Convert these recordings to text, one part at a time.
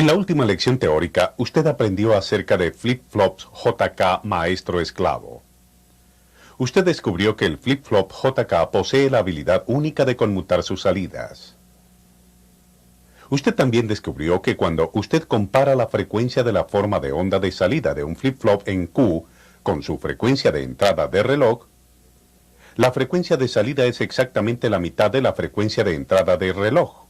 En la última lección teórica, usted aprendió acerca de flip-flops JK maestro-esclavo. Usted descubrió que el flip-flop JK posee la habilidad única de conmutar sus salidas. Usted también descubrió que cuando usted compara la frecuencia de la forma de onda de salida de un flip-flop en Q con su frecuencia de entrada de reloj, la frecuencia de salida es exactamente la mitad de la frecuencia de entrada de reloj.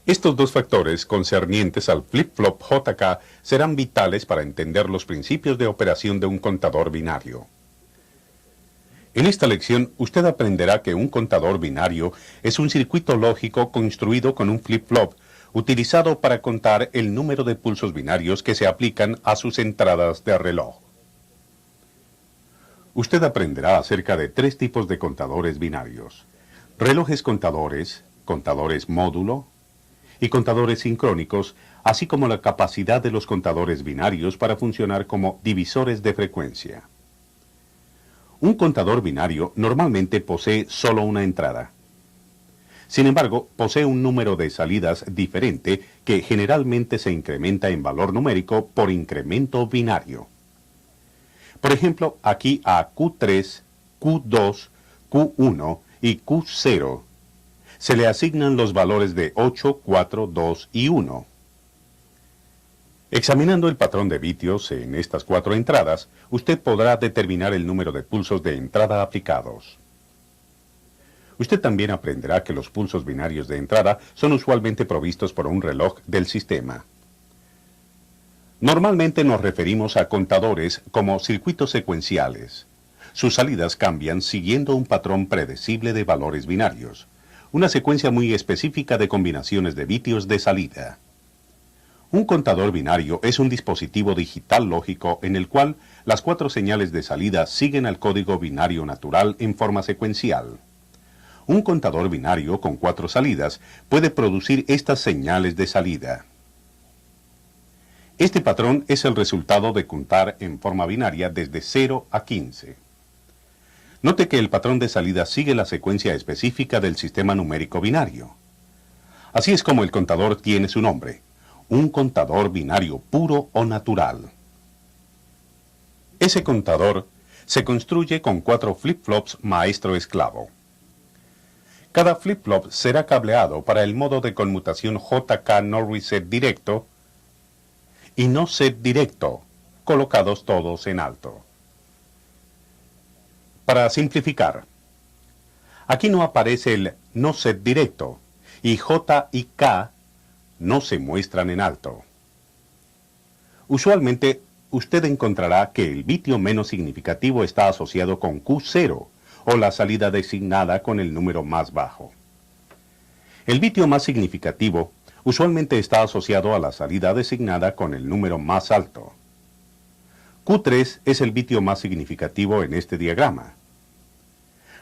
Estos dos factores concernientes al flip-flop JK serán vitales para entender los principios de operación de un contador binario. En esta lección, usted aprenderá que un contador binario es un circuito lógico construido con un flip-flop utilizado para contar el número de pulsos binarios que se aplican a sus entradas de reloj. Usted aprenderá acerca de tres tipos de contadores binarios: relojes contadores, contadores módulo y contadores sincrónicos, así como la capacidad de los contadores binarios para funcionar como divisores de frecuencia. Un contador binario normalmente posee solo una entrada. Sin embargo, posee un número de salidas diferente que generalmente se incrementa en valor numérico por incremento binario. Por ejemplo, aquí a Q3, Q2, Q1 y Q0 se le asignan los valores de 8, 4, 2 y 1. Examinando el patrón de vitios en estas cuatro entradas, usted podrá determinar el número de pulsos de entrada aplicados. Usted también aprenderá que los pulsos binarios de entrada son usualmente provistos por un reloj del sistema. Normalmente nos referimos a contadores como circuitos secuenciales. Sus salidas cambian siguiendo un patrón predecible de valores binarios, una secuencia muy específica de combinaciones de vitios de salida. Un contador binario es un dispositivo digital lógico en el cual las cuatro señales de salida siguen al código binario natural en forma secuencial. Un contador binario con cuatro salidas puede producir estas señales de salida. Este patrón es el resultado de contar en forma binaria desde 0 a 15. Note que el patrón de salida sigue la secuencia específica del sistema numérico binario. Así es como el contador tiene su nombre: un contador binario puro o natural. Ese contador se construye con cuatro flip-flops maestro-esclavo. Cada flip-flop será cableado para el modo de conmutación JK no reset directo y no set directo, colocados todos en alto. Para simplificar, aquí no aparece el no set directo y J y K no se muestran en alto. Usualmente, usted encontrará que el vitio menos significativo está asociado con Q0, o la salida designada con el número más bajo. El vitio más significativo usualmente está asociado a la salida designada con el número más alto. Q3 es el vitio más significativo en este diagrama.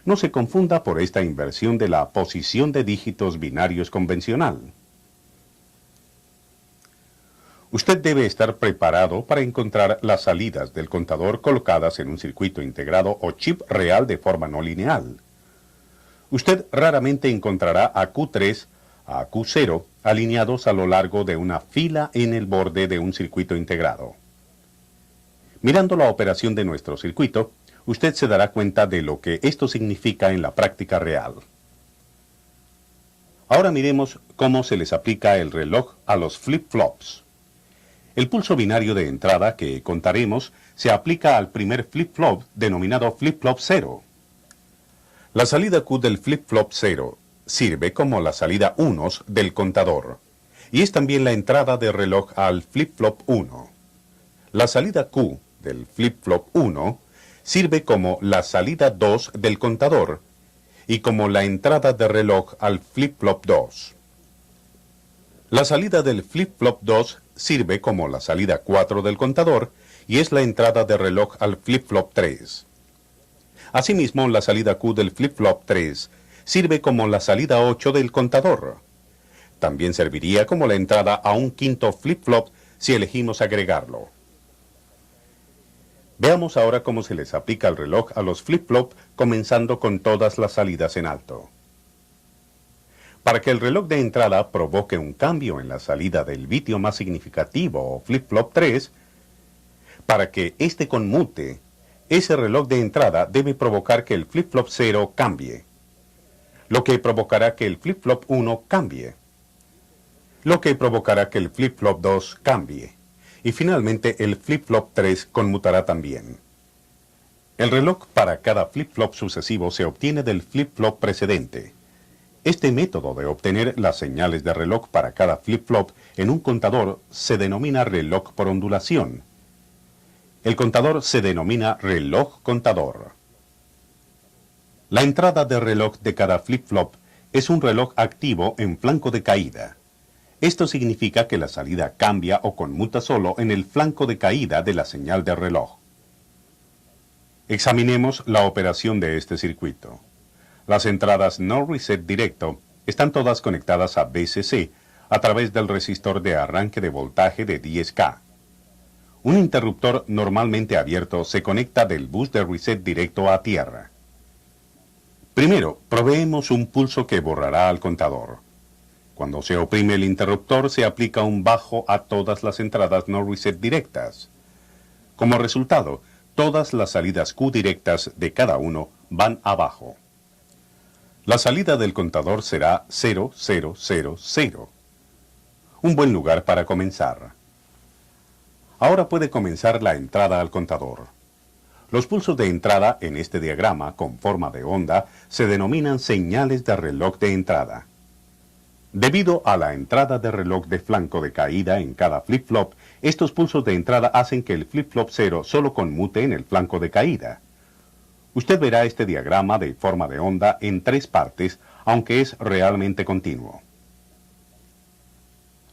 No se confunda por esta inversión de la posición de dígitos binarios convencional. Usted debe estar preparado para encontrar las salidas del contador colocadas en un circuito integrado o chip real de forma no lineal. Usted raramente encontrará a Q3 a Q0 alineados a lo largo de una fila en el borde de un circuito integrado. Mirando la operación de nuestro circuito, usted se dará cuenta de lo que esto significa en la práctica real. Ahora miremos cómo se les aplica el reloj a los flip-flops. El pulso binario de entrada que contaremos se aplica al primer flip-flop denominado flip-flop 0. La salida Q del flip-flop 0 sirve como la salida unos del contador y es también la entrada de reloj al flip-flop 1. La salida Q del flip-flop 1 sirve como la salida 2 del contador y como la entrada de reloj al flip-flop 2. La salida del flip-flop 2 sirve como la salida 4 del contador y es la entrada de reloj al flip-flop 3. Asimismo, la salida Q del flip-flop 3 sirve como la salida 8 del contador. También serviría como la entrada a un quinto flip-flop si elegimos agregarlo. Veamos ahora cómo se les aplica el reloj a los flip-flop, comenzando con todas las salidas en alto. Para que el reloj de entrada provoque un cambio en la salida del bitio más significativo o flip-flop 3, para que éste conmute, ese reloj de entrada debe provocar que el flip-flop 0 cambie, lo que provocará que el flip-flop 1 cambie, lo que provocará que el flip-flop 2 cambie, y finalmente el flip-flop 3 conmutará también. El reloj para cada flip-flop sucesivo se obtiene del flip-flop precedente. Este método de obtener las señales de reloj para cada flip-flop en un contador se denomina reloj por ondulación. El contador se denomina reloj contador. La entrada de reloj de cada flip-flop es un reloj activo en flanco de caída. Esto significa que la salida cambia o conmuta solo en el flanco de caída de la señal de reloj. Examinemos la operación de este circuito. Las entradas no reset directo están todas conectadas a VCC a través del resistor de arranque de voltaje de 10K. Un interruptor normalmente abierto se conecta del bus de reset directo a tierra. Primero, proveemos un pulso que borrará al contador. Cuando se oprime el interruptor, se aplica un bajo a todas las entradas no reset directas. Como resultado, todas las salidas Q directas de cada uno van abajo. La salida del contador será 0000. Un buen lugar para comenzar. Ahora puede comenzar la entrada al contador. Los pulsos de entrada en este diagrama con forma de onda se denominan señales de reloj de entrada. Debido a la entrada de reloj de flanco de caída en cada flip-flop, estos pulsos de entrada hacen que el flip-flop 0 solo conmute en el flanco de caída. Usted verá este diagrama de forma de onda en 3 partes, aunque es realmente continuo.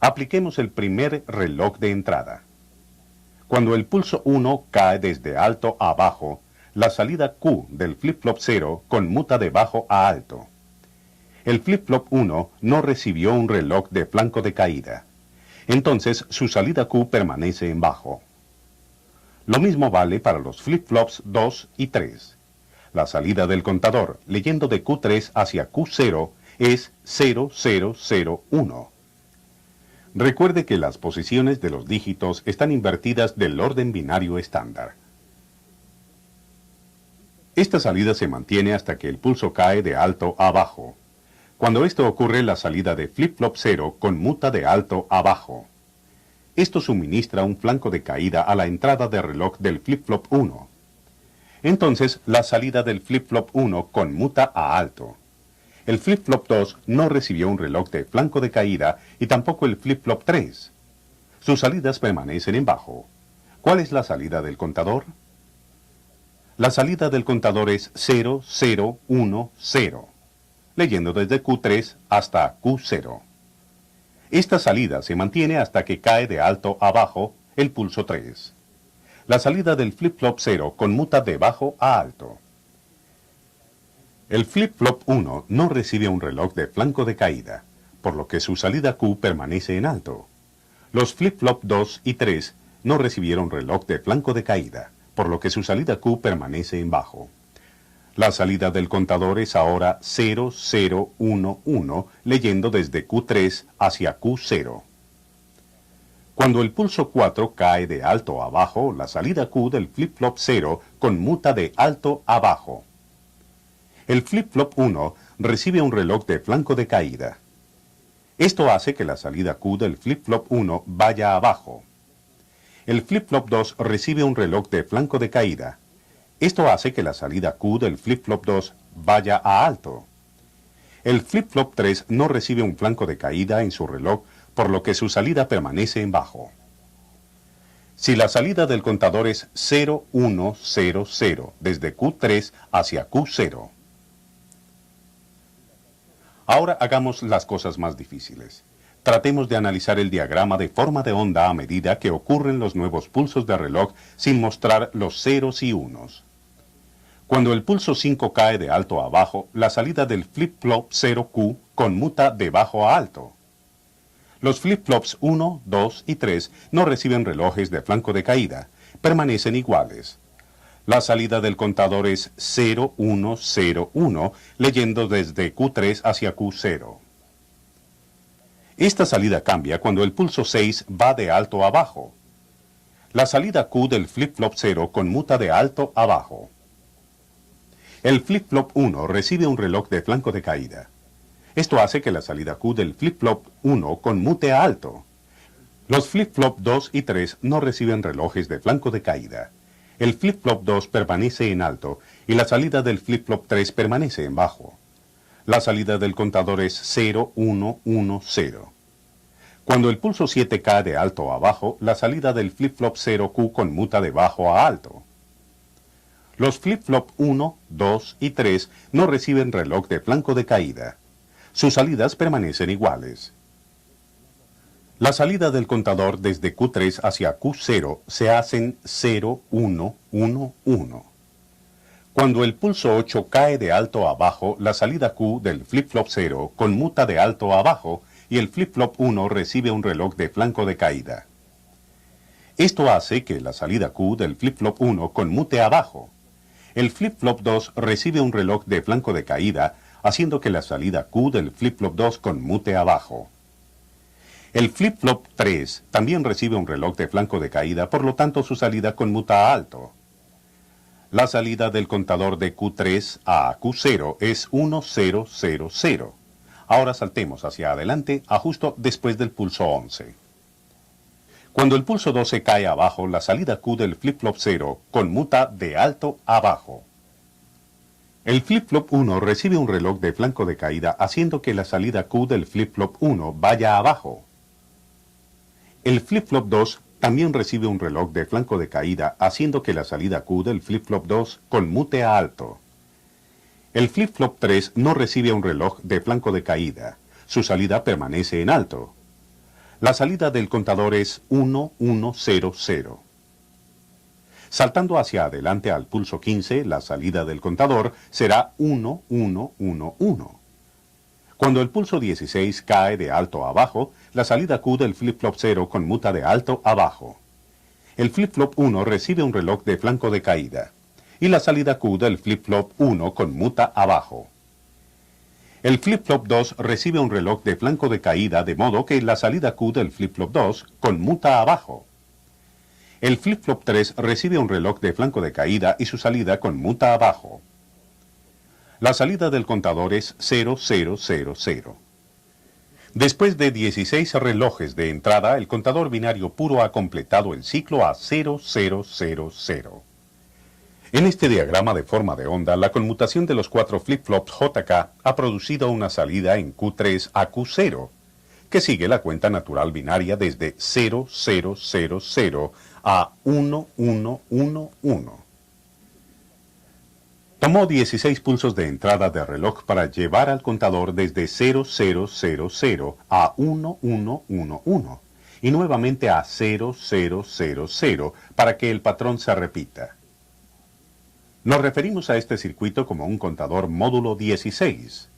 Apliquemos el primer reloj de entrada. Cuando el pulso 1 cae desde alto a bajo, la salida Q del flip-flop 0 conmuta de bajo a alto. El flip-flop 1 no recibió un reloj de flanco de caída. Entonces su salida Q permanece en bajo. Lo mismo vale para los flip-flops 2 y 3. La salida del contador, leyendo de Q3 hacia Q0, es 0001. Recuerde que las posiciones de los dígitos están invertidas del orden binario estándar. Esta salida se mantiene hasta que el pulso cae de alto a bajo. Cuando esto ocurre, la salida de flip-flop 0 conmuta de alto a bajo. Esto suministra un flanco de caída a la entrada de reloj del flip-flop 1. Entonces, la salida del flip-flop 1 conmuta a alto. El flip-flop 2 no recibió un reloj de flanco de caída y tampoco el flip-flop 3. Sus salidas permanecen en bajo. ¿Cuál es la salida del contador? La salida del contador es 0010, leyendo desde Q3 hasta Q0. Esta salida se mantiene hasta que cae de alto a bajo el pulso 3. La salida del flip-flop 0 conmuta de bajo a alto. El flip-flop 1 no recibe un reloj de flanco de caída, por lo que su salida Q permanece en alto. Los flip-flop 2 y 3 no recibieron reloj de flanco de caída, por lo que su salida Q permanece en bajo. La salida del contador es ahora 0011, leyendo desde Q3 hacia Q0. Cuando el pulso 4 cae de alto a bajo, la salida Q del flip-flop 0 conmuta de alto a bajo. El flip-flop 1 recibe un reloj de flanco de caída. Esto hace que la salida Q del flip-flop 1 vaya abajo. El flip-flop 2 recibe un reloj de flanco de caída. Esto hace que la salida Q del flip-flop 2 vaya a alto. El flip-flop 3 no recibe un flanco de caída en su reloj, por lo que su salida permanece en bajo. Si la salida del contador es 0100 desde Q3 hacia Q0. Ahora hagamos las cosas más difíciles. Tratemos de analizar el diagrama de forma de onda a medida que ocurren los nuevos pulsos de reloj sin mostrar los ceros y unos. Cuando el pulso 5 cae de alto a bajo, la salida del flip-flop 0Q conmuta de bajo a alto. Los flip-flops 1, 2 y 3 no reciben relojes de flanco de caída, permanecen iguales. La salida del contador es 0101, leyendo desde Q3 hacia Q0. Esta salida cambia cuando el pulso 6 va de alto a bajo. La salida Q del flip-flop 0 conmuta de alto a bajo. El flip-flop 1 recibe un reloj de flanco de caída. Esto hace que la salida Q del flip-flop 1 conmute a alto. Los flip-flop 2 y 3 no reciben relojes de flanco de caída. El flip-flop 2 permanece en alto y la salida del flip-flop 3 permanece en bajo. La salida del contador es 0, 1, 1, 0. Cuando el pulso 7 cae de alto a bajo, la salida del flip-flop 0Q conmuta de bajo a alto. Los flip-flop 1, 2 y 3 no reciben reloj de flanco de caída. Sus salidas permanecen iguales. La salida del contador desde Q3 hacia Q0 se hacen 0, 1, 1, 1. Cuando el pulso 8 cae de alto a bajo, la salida Q del flip-flop 0 conmuta de alto a bajo y el flip-flop 1 recibe un reloj de flanco de caída. Esto hace que la salida Q del flip-flop 1 conmute a bajo. El flip-flop 2 recibe un reloj de flanco de caída, haciendo que la salida Q del flip-flop 2 conmute a bajo. El flip-flop 3 también recibe un reloj de flanco de caída, por lo tanto su salida conmuta a alto. La salida del contador de Q3 a Q0 es 1, 0, 0, 0. Ahora saltemos hacia adelante a justo después del pulso 11. Cuando el pulso 12 cae abajo, la salida Q del flip-flop 0 conmuta de alto a bajo. El flip-flop 1 recibe un reloj de flanco de caída, haciendo que la salida Q del flip-flop 1 vaya abajo. El flip-flop 2 también recibe un reloj de flanco de caída, haciendo que la salida Q del flip-flop 2 conmute a alto. El flip-flop 3 no recibe un reloj de flanco de caída. Su salida permanece en alto. La salida del contador es 1, 1, 0, 0. Saltando hacia adelante al pulso 15, la salida del contador será 1, 1, 1, 1. Cuando el pulso 16 cae de alto a bajo, la salida Q del flip-flop 0 conmuta de alto a bajo. El flip-flop 1 recibe un reloj de flanco de caída, y la salida Q del flip-flop 1 conmuta abajo. El flip-flop 2 recibe un reloj de flanco de caída, de modo que la salida Q del flip-flop 2 conmuta abajo. El flip-flop 3 recibe un reloj de flanco de caída y su salida conmuta abajo. La salida del contador es 0, 0, 0, 0. Después de 16 relojes de entrada, el contador binario puro ha completado el ciclo a 0, 0, 0, 0. En este diagrama de forma de onda, la conmutación de los 4 flip-flops JK ha producido una salida en Q3 a Q0, que sigue la cuenta natural binaria desde 0, 0, 0, 0 a 1, 1, 1, 1. Tomó 16 pulsos de entrada de reloj para llevar al contador desde 0, 0, 0, 0 a 1, 1, 1, 1 y nuevamente a 0, 0, 0, 0 para que el patrón se repita. Nos referimos a este circuito como un contador módulo 16.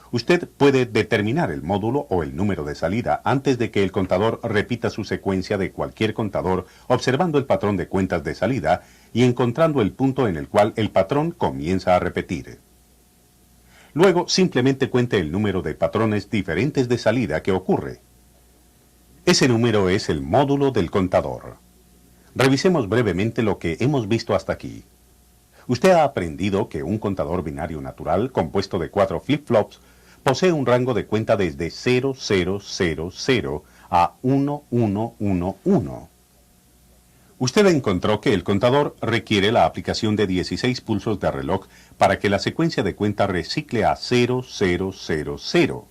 Usted puede determinar el módulo o el número de salida antes de que el contador repita su secuencia de cualquier contador, observando el patrón de cuentas de salida y encontrando el punto en el cual el patrón comienza a repetir. Luego simplemente cuente el número de patrones diferentes de salida que ocurre. Ese número es el módulo del contador. Revisemos brevemente lo que hemos visto hasta aquí. Usted ha aprendido que un contador binario natural compuesto de 4 flip-flops posee un rango de cuenta desde 0, 0, 0, 0 a 1, 1, 1, 1. Usted encontró que el contador requiere la aplicación de 16 pulsos de reloj para que la secuencia de cuenta recicle a 0, 0, 0, 0.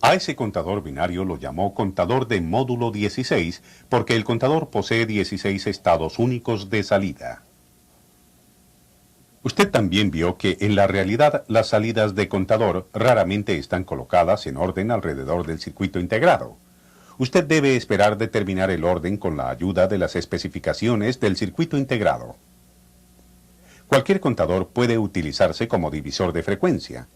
A ese contador binario lo llamó contador de módulo 16 porque el contador posee 16 estados únicos de salida. Usted también vio que en la realidad las salidas de contador raramente están colocadas en orden alrededor del circuito integrado. Usted debe esperar determinar el orden con la ayuda de las especificaciones del circuito integrado. Cualquier contador puede utilizarse como divisor de frecuencia.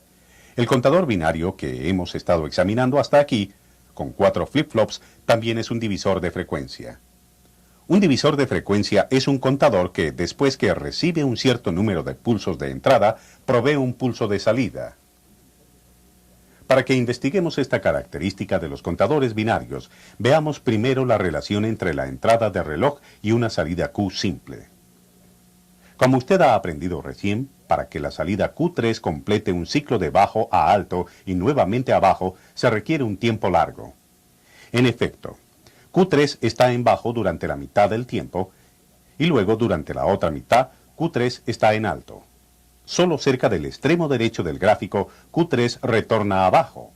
El contador binario que hemos estado examinando hasta aquí, con 4 flip-flops, también es un divisor de frecuencia. Un divisor de frecuencia es un contador que, después que recibe un cierto número de pulsos de entrada, provee un pulso de salida. Para que investiguemos esta característica de los contadores binarios, veamos primero la relación entre la entrada de reloj y una salida Q simple. Como usted ha aprendido recién, para que la salida Q3 complete un ciclo de bajo a alto y nuevamente a bajo, se requiere un tiempo largo. En efecto, Q3 está en bajo durante la mitad del tiempo y luego durante la otra mitad Q3 está en alto. Solo cerca del extremo derecho del gráfico, Q3 retorna abajo.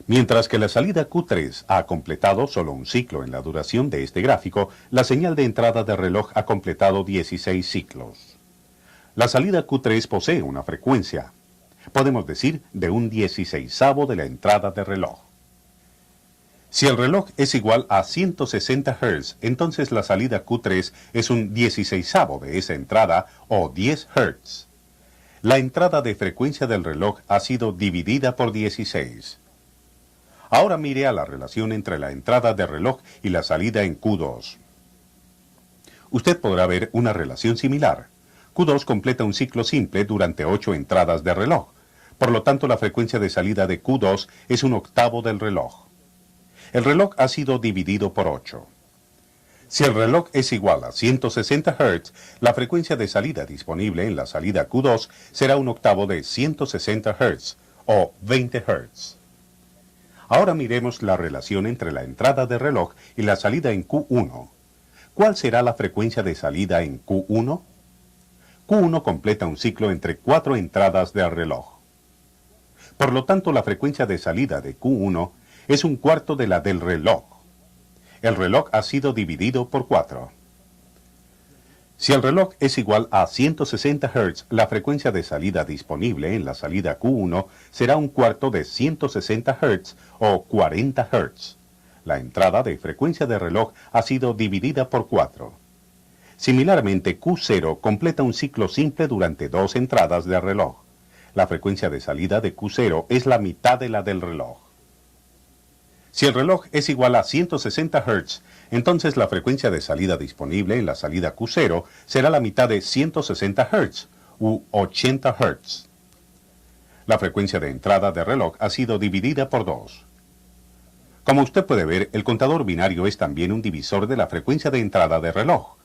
Mientras que la salida Q3 ha completado solo un ciclo en la duración de este gráfico, la señal de entrada de reloj ha completado 16 ciclos. La salida Q3 posee una frecuencia, podemos decir, de un 16avo de la entrada de reloj. Si el reloj es igual a 160 Hz, entonces la salida Q3 es un 16avo de esa entrada, o 10 Hz. La entrada de frecuencia del reloj ha sido dividida por 16. Ahora mire a la relación entre la entrada de reloj y la salida en Q2. Usted podrá ver una relación similar. Q2 completa un ciclo simple durante 8 entradas de reloj. Por lo tanto, la frecuencia de salida de Q2 es un octavo del reloj. El reloj ha sido dividido por 8. Si el reloj es igual a 160 Hz, la frecuencia de salida disponible en la salida Q2 será un octavo de 160 Hz, o 20 Hz. Ahora miremos la relación entre la entrada de reloj y la salida en Q1. ¿Cuál será la frecuencia de salida en Q1? Q1 completa un ciclo entre 4 entradas del reloj. Por lo tanto, la frecuencia de salida de Q1 es un cuarto de la del reloj. El reloj ha sido dividido por 4. Si el reloj es igual a 160 Hz, la frecuencia de salida disponible en la salida Q1 será un cuarto de 160 Hz o 40 Hz. La entrada de frecuencia de reloj ha sido dividida por 4. Similarmente, Q0 completa un ciclo simple durante 2 entradas de reloj. La frecuencia de salida de Q0 es la mitad de la del reloj. Si el reloj es igual a 160 Hz, entonces la frecuencia de salida disponible en la salida Q0 será la mitad de 160 Hz, u 80 Hz. La frecuencia de entrada de reloj ha sido dividida por 2. Como usted puede ver, el contador binario es también un divisor de la frecuencia de entrada de reloj.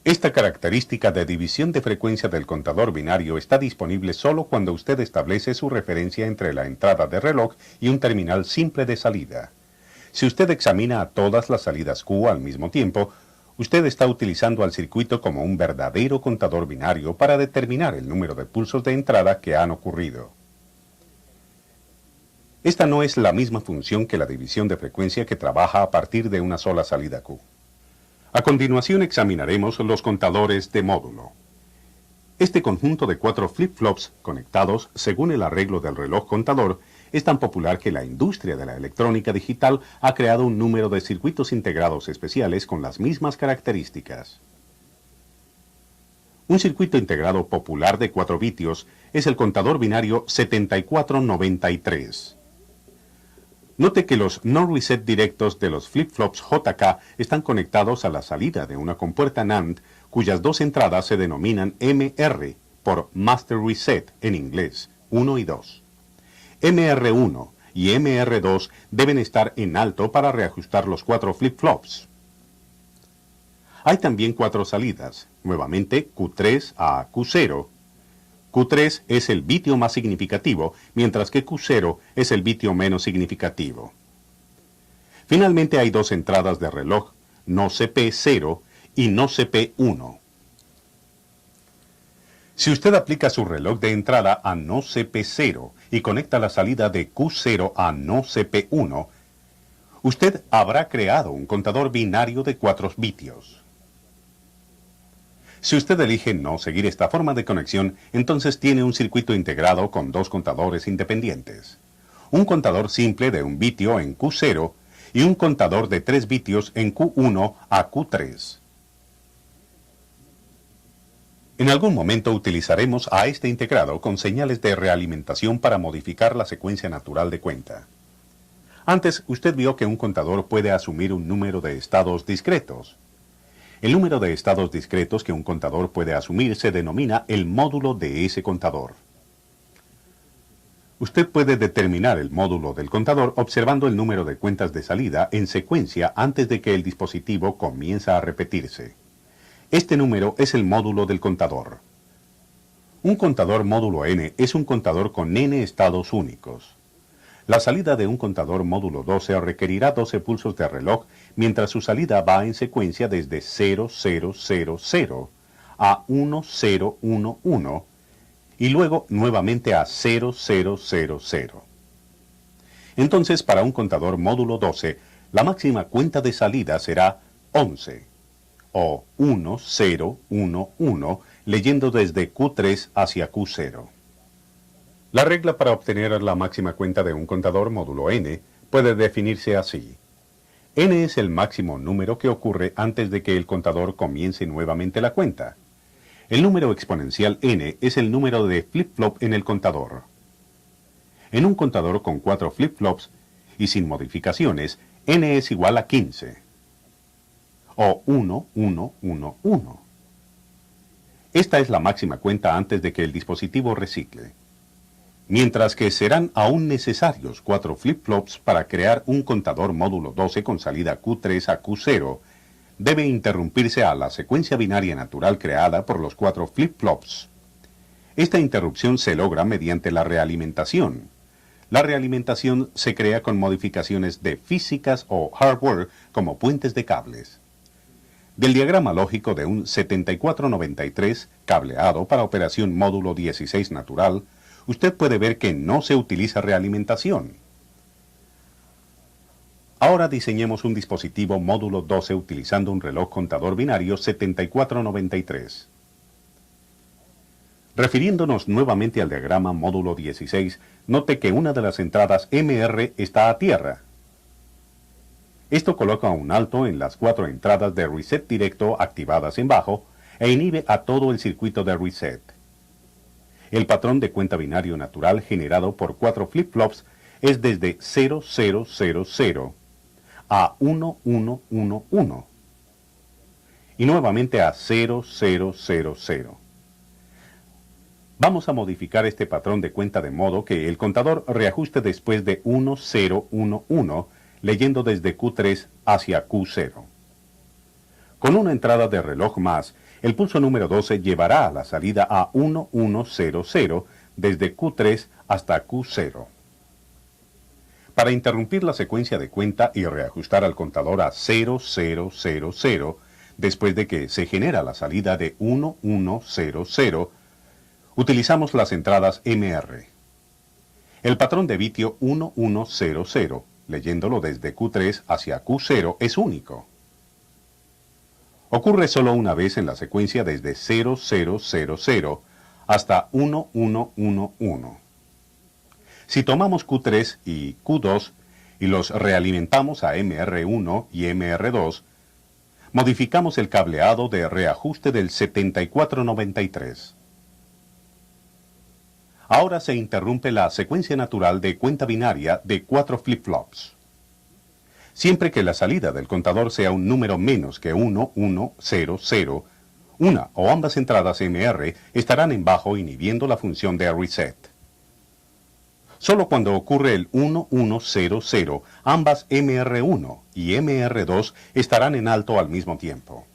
Esta característica de división de frecuencia del contador binario está disponible solo cuando usted establece su referencia entre la entrada de reloj y un terminal simple de salida. Si usted examina a todas las salidas Q al mismo tiempo, usted está utilizando al circuito como un verdadero contador binario para determinar el número de pulsos de entrada que han ocurrido. Esta no es la misma función que la división de frecuencia que trabaja a partir de una sola salida Q. A continuación examinaremos los contadores de módulo. Este conjunto de 4 flip-flops conectados según el arreglo del reloj contador es tan popular que la industria de la electrónica digital ha creado un número de circuitos integrados especiales con las mismas características. Un circuito integrado popular de 4 vitios es el contador binario 7493. Note que los no-reset directos de los flip-flops JK están conectados a la salida de una compuerta NAND cuyas dos entradas se denominan MR por Master Reset en inglés, 1 y 2. MR1 y MR2 deben estar en alto para reajustar los 4 flip-flops. Hay también 4 salidas, nuevamente Q3 a Q0. Q3 es el bitio más significativo, mientras que Q0 es el bitio menos significativo. Finalmente hay 2 entradas de reloj, no CP0 y no CP1. Si usted aplica su reloj de entrada a no CP0 y conecta la salida de Q0 a no CP1, usted habrá creado un contador binario de 4 vitios. Si usted elige no seguir esta forma de conexión, entonces tiene un circuito integrado con 2 contadores independientes. Un contador simple de un bitio en Q0 y un contador de 3 vitios en Q1 a Q3. En algún momento utilizaremos a este integrado con señales de realimentación para modificar la secuencia natural de cuenta. Antes, usted vio que un contador puede asumir un número de estados discretos. El número de estados discretos que un contador puede asumir se denomina el módulo de ese contador. Usted puede determinar el módulo del contador observando el número de cuentas de salida en secuencia antes de que el dispositivo comienza a repetirse. Este número es el módulo del contador. Un contador módulo n es un contador con n estados únicos. La salida de un contador módulo 12 requerirá 12 pulsos de reloj, mientras su salida va en secuencia desde 0000 a 1011 y luego nuevamente a 0000. Entonces, para un contador módulo 12, la máxima cuenta de salida será 11, o 1011, leyendo desde Q3 hacia Q0. La regla para obtener la máxima cuenta de un contador módulo n puede definirse así. N es el máximo número que ocurre antes de que el contador comience nuevamente la cuenta. El número exponencial n es el número de flip-flop en el contador. En un contador con 4 flip-flops y sin modificaciones, n es igual a 15, o 1111. Esta es la máxima cuenta antes de que el dispositivo recicle. Mientras que serán aún necesarios 4 flip-flops para crear un contador módulo 12 con salida Q3 a Q0, debe interrumpirse a la secuencia binaria natural creada por los 4 flip-flops. Esta interrupción se logra mediante la realimentación. La realimentación se crea con modificaciones de físicas o hardware como puentes de cables. Del diagrama lógico de un 7493 cableado para operación módulo 16 natural, usted puede ver que no se utiliza realimentación. Ahora diseñemos un dispositivo módulo 12 utilizando un reloj contador binario 7493. Refiriéndonos nuevamente al diagrama módulo 16, note que una de las entradas MR está a tierra. Esto coloca un alto en las 4 entradas de reset directo activadas en bajo e inhibe a todo el circuito de reset. El patrón de cuenta binario natural generado por 4 flip-flops es desde 0000 a 1111 y nuevamente a 0000. Vamos a modificar este patrón de cuenta de modo que el contador reajuste después de 1011, leyendo desde Q3 hacia Q0. Con una entrada de reloj más, el pulso número 12 llevará a la salida a 1100 desde Q3 hasta Q0. Para interrumpir la secuencia de cuenta y reajustar al contador a 0000, después de que se genera la salida de 1100, utilizamos las entradas MR. El patrón de bitio 1100, leyéndolo desde Q3 hacia Q0, es único. Ocurre solo una vez en la secuencia desde 0000 hasta 1111. Si tomamos Q3 y Q2 y los realimentamos a MR1 y MR2, modificamos el cableado de reajuste del 7493. Ahora se interrumpe la secuencia natural de cuenta binaria de 4 flip-flops. Siempre que la salida del contador sea un número menos que 1100, una o ambas entradas MR estarán en bajo inhibiendo la función de reset. Solo cuando ocurre el 1100, ambas MR1 y MR2 estarán en alto al mismo tiempo.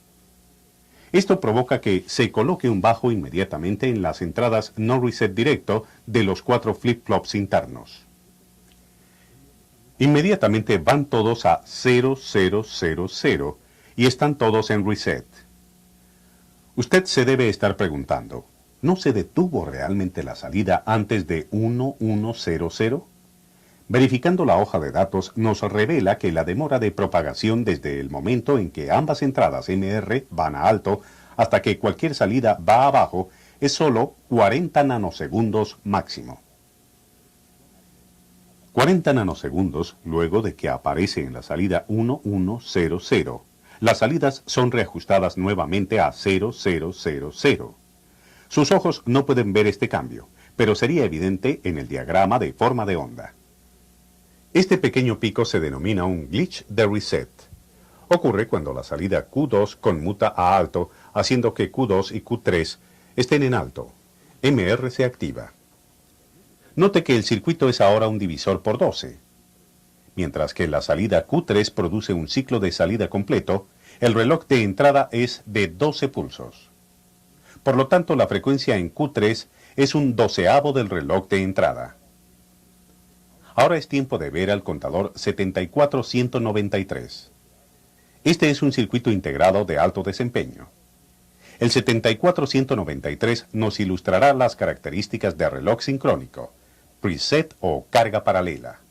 Esto provoca que se coloque un bajo inmediatamente en las entradas no reset directo de los 4 flip-flops internos. Inmediatamente van todos a 0000 y están todos en reset. Usted se debe estar preguntando, ¿no se detuvo realmente la salida antes de 1100? Verificando la hoja de datos nos revela que la demora de propagación desde el momento en que ambas entradas MR van a alto hasta que cualquier salida va a bajo es solo 40 nanosegundos máximo. 40 nanosegundos luego de que aparece en la salida 1100. Las salidas son reajustadas nuevamente a 0000. Sus ojos no pueden ver este cambio, pero sería evidente en el diagrama de forma de onda. Este pequeño pico se denomina un glitch de reset. Ocurre cuando la salida Q2 conmuta a alto, haciendo que Q2 y Q3 estén en alto. MR se activa. Note que el circuito es ahora un divisor por 12. Mientras que la salida Q3 produce un ciclo de salida completo, el reloj de entrada es de 12 pulsos. Por lo tanto, la frecuencia en Q3 es un doceavo del reloj de entrada. Ahora es tiempo de ver al contador 74193. Este es un circuito integrado de alto desempeño. El 74193 nos ilustrará las características de reloj sincrónico, preset o carga paralela,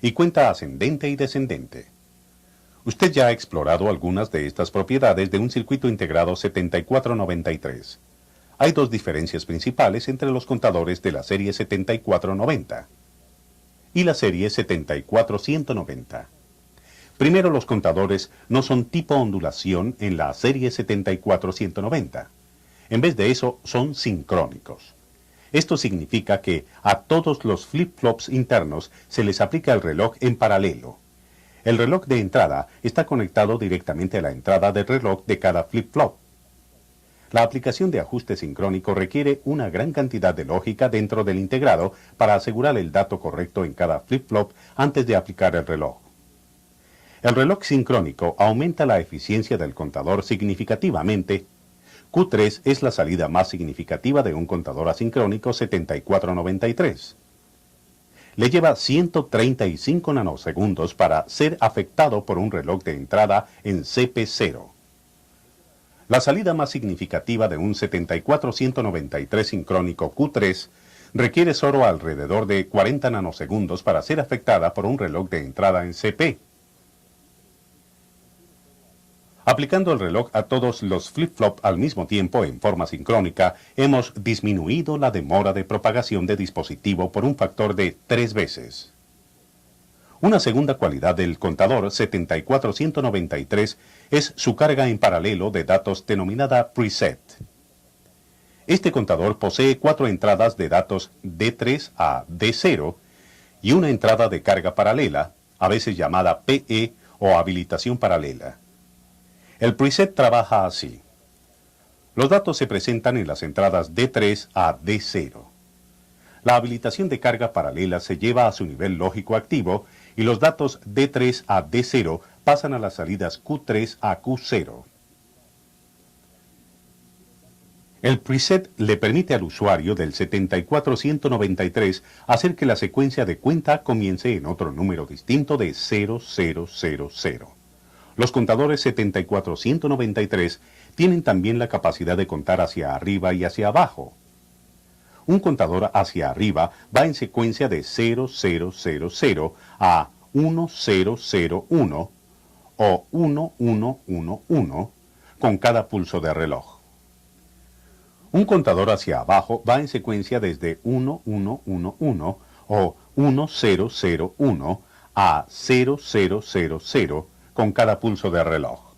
y cuenta ascendente y descendente. Usted ya ha explorado algunas de estas propiedades de un circuito integrado 7493. Hay dos diferencias principales entre los contadores de la serie 7490 y la serie 74190. Primero, los contadores no son tipo ondulación en la serie 7490. En vez de eso, son sincrónicos. Esto significa que a todos los flip-flops internos se les aplica el reloj en paralelo. El reloj de entrada está conectado directamente a la entrada del reloj de cada flip-flop. La aplicación de ajuste sincrónico requiere una gran cantidad de lógica dentro del integrado para asegurar el dato correcto en cada flip-flop antes de aplicar el reloj. El reloj sincrónico aumenta la eficiencia del contador significativamente. Q3 es la salida más significativa de un contador asincrónico 7493. Le lleva 135 nanosegundos para ser afectado por un reloj de entrada en CP0. La salida más significativa de un 74193 sincrónico Q3 requiere solo alrededor de 40 nanosegundos para ser afectada por un reloj de entrada en CP. Aplicando el reloj a todos los flip-flop al mismo tiempo en forma sincrónica, hemos disminuido la demora de propagación de dispositivo por un factor de 3 veces. Una segunda cualidad del contador 7493 es su carga en paralelo de datos denominada preset. Este contador posee 4 entradas de datos D3 a D0 y una entrada de carga paralela, a veces llamada PE o habilitación paralela. El preset trabaja así. Los datos se presentan en las entradas D3 a D0. La habilitación de carga paralela se lleva a su nivel lógico activo y los datos D3 a D0 pasan a las salidas Q3 a Q0. El preset le permite al usuario del 74193 hacer que la secuencia de cuenta comience en otro número distinto de 0000. Los contadores 74193 tienen también la capacidad de contar hacia arriba y hacia abajo. Un contador hacia arriba va en secuencia de 0000 a 1001 o 1111 con cada pulso de reloj. Un contador hacia abajo va en secuencia desde 1111 o 1001 a 0000 con cada pulso de reloj.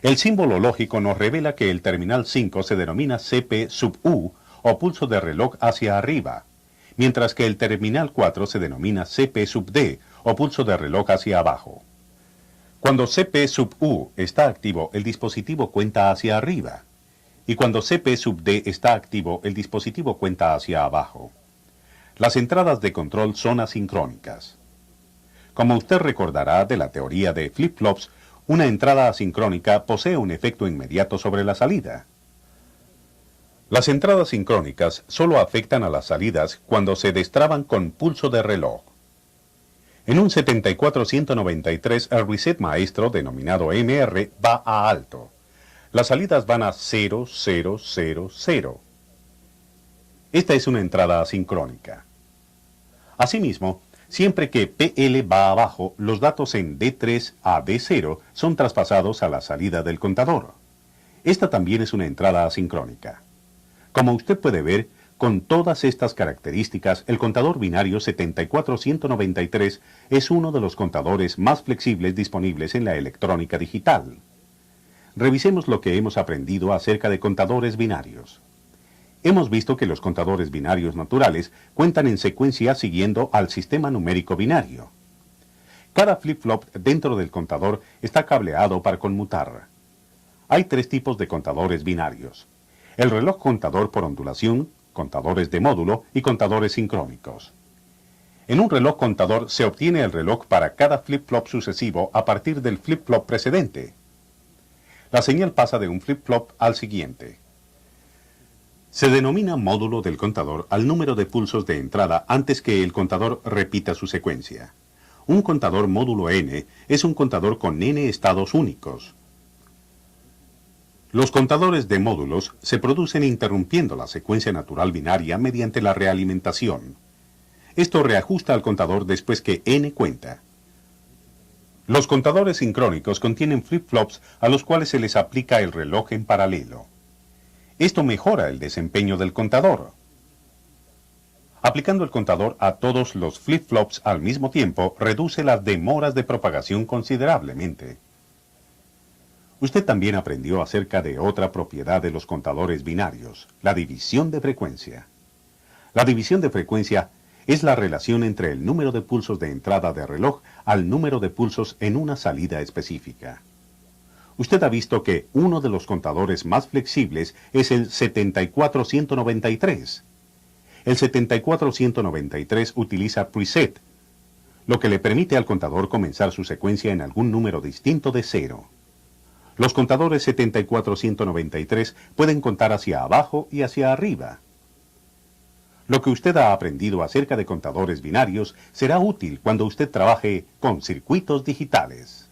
El símbolo lógico nos revela que el terminal 5 se denomina CP sub U o pulso de reloj hacia arriba, mientras que el terminal 4 se denomina CP sub D o pulso de reloj hacia abajo. Cuando CP sub U está activo, el dispositivo cuenta hacia arriba, y cuando CP sub D está activo, el dispositivo cuenta hacia abajo. Las entradas de control son asincrónicas. Como usted recordará de la teoría de flip-flops, una entrada asincrónica posee un efecto inmediato sobre la salida. Las entradas sincrónicas solo afectan a las salidas cuando se destraban con pulso de reloj. En un 74193, el reset maestro, denominado MR, va a alto. Las salidas van a 0000. Esta es una entrada asincrónica. Asimismo, siempre que PL va abajo, los datos en D3 a D0 son traspasados a la salida del contador. Esta también es una entrada asincrónica. Como usted puede ver, con todas estas características, el contador binario 74193 es uno de los contadores más flexibles disponibles en la electrónica digital. Revisemos lo que hemos aprendido acerca de contadores binarios. Hemos visto que los contadores binarios naturales cuentan en secuencia siguiendo al sistema numérico binario. Cada flip-flop dentro del contador está cableado para conmutar. Hay 3 tipos de contadores binarios: el reloj contador por ondulación, contadores de módulo y contadores sincrónicos. En un reloj contador se obtiene el reloj para cada flip-flop sucesivo a partir del flip-flop precedente. La señal pasa de un flip-flop al siguiente. Se denomina módulo del contador al número de pulsos de entrada antes que el contador repita su secuencia. Un contador módulo n es un contador con n estados únicos. Los contadores de módulos se producen interrumpiendo la secuencia natural binaria mediante la realimentación. Esto reajusta al contador después que n cuenta. Los contadores sincrónicos contienen flip-flops a los cuales se les aplica el reloj en paralelo. Esto mejora el desempeño del contador. Aplicando el contador a todos los flip-flops al mismo tiempo reduce las demoras de propagación considerablemente. Usted también aprendió acerca de otra propiedad de los contadores binarios, la división de frecuencia. La división de frecuencia es la relación entre el número de pulsos de entrada de reloj al número de pulsos en una salida específica. Usted ha visto que uno de los contadores más flexibles es el 74193. El 74193 utiliza preset, lo que le permite al contador comenzar su secuencia en algún número distinto de 0. Los contadores 74193 pueden contar hacia abajo y hacia arriba. Lo que usted ha aprendido acerca de contadores binarios será útil cuando usted trabaje con circuitos digitales.